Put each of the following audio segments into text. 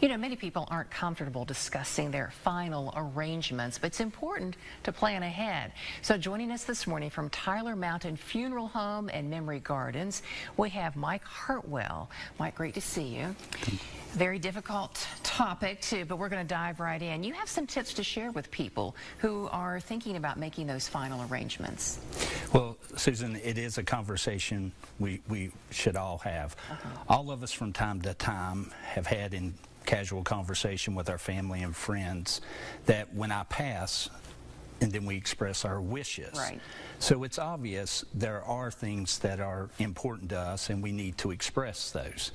You know, many people aren't comfortable discussing their final arrangements, but it's important to plan ahead. So joining us this morning from Tyler Mountain Funeral Home and Memory Gardens, we have Mike Hartwell. Mike, great to see you. Very difficult topic too, but we're going to dive right in. You have some tips to share with people who are thinking about making those final arrangements. Well, Susan, it is a conversation we should all have. All of us from time to time have had in casual conversation with our family and friends that when I pass, and then we express our wishes. Right. So it's obvious there are things that are important to us and we need to express those.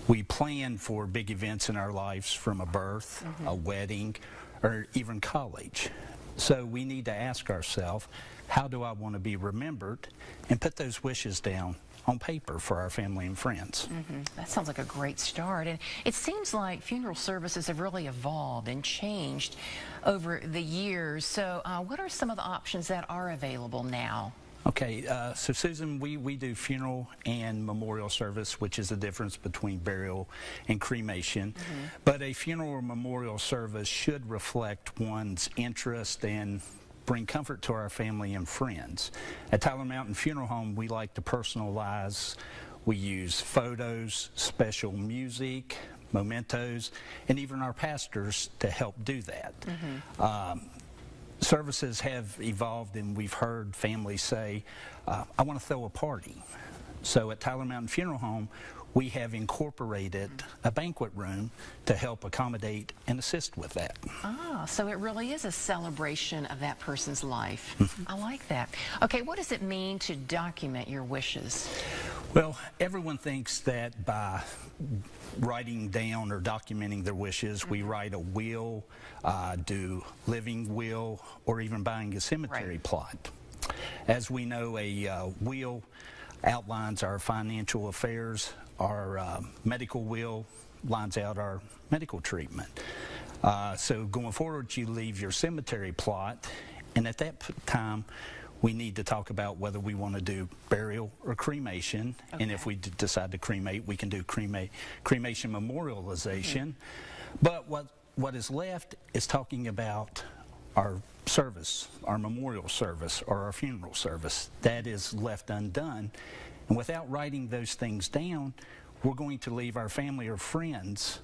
We plan for big events in our lives, from a birth, a wedding, or even college. So we need to ask ourselves, how do I want to be remembered, and put those wishes down on paper for our family and friends. That sounds like a great start. And it seems like funeral services have really evolved and changed over the years. So what are some of the options that are available now? Okay, so Susan, we do funeral and memorial service, which is the difference between burial and cremation. But a funeral or memorial service should reflect one's interest and bring comfort to our family and friends. At Tyler Mountain Funeral Home, we like to personalize. We use photos, special music, mementos, and even our pastors to help do that. Services have evolved, and we've heard families say, I want to throw a party. So at Tyler Mountain Funeral Home, we have incorporated a banquet room to help accommodate and assist with that. So it really is a celebration of that person's life. I like that. Okay, what does it mean to document your wishes? Well, everyone thinks that by writing down or documenting their wishes, we write a will, do living will, or even buying a cemetery plot. As we know, a will outlines our financial affairs. Our medical will lines out our medical treatment. So going forward, you leave your cemetery plot, and at that time, we need to talk about whether we want to do burial or cremation. And if we decide to cremate, we can do cremation memorialization. But what is left is talking about our service, our memorial service, or our funeral service. That is left undone. And without writing those things down, we're going to leave our family or friends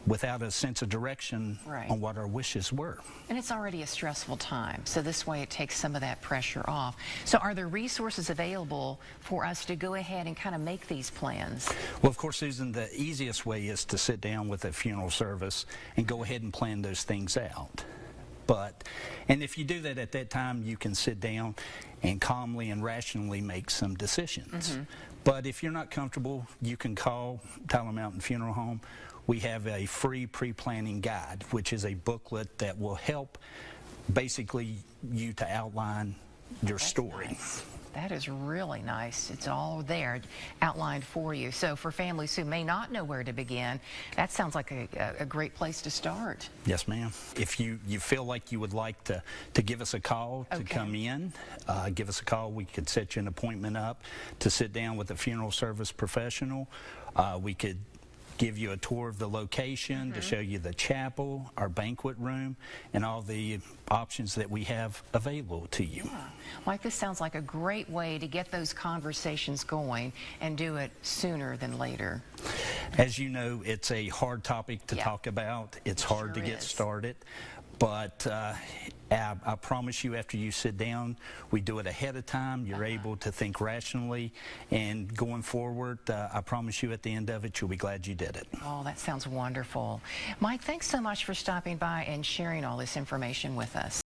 without a sense of direction on what our wishes were. And it's already a stressful time, so this way it takes some of that pressure off. So are there resources available for us to go ahead and kind of make these plans? Well, of course, Susan, the easiest way is to sit down with a funeral service and go ahead and plan those things out. And if you do that at that time, you can sit down and calmly and rationally make some decisions. But if you're not comfortable, you can call Tyler Mountain Funeral Home. We have a free pre-planning guide, which is a booklet that will help basically you to outline your story. Nice. That is really nice. It's all there outlined for you. So for families who may not know where to begin, that sounds like a great place to start. Yes, ma'am. If you feel like you would like to give us a call to come in, give us a call. We could set you an appointment up to sit down with a funeral service professional. We could give you a tour of the location to show you the chapel, our banquet room, and all the options that we have available to you. Mike, this sounds like a great way to get those conversations going and do it sooner than later. As you know, it's a hard topic to talk about. It's hard to get started. But I promise you, after you sit down, we do it ahead of time. You're able to think rationally. And going forward, I promise you at the end of it, you'll be glad you did it. Oh, that sounds wonderful. Mike, thanks so much for stopping by and sharing all this information with us.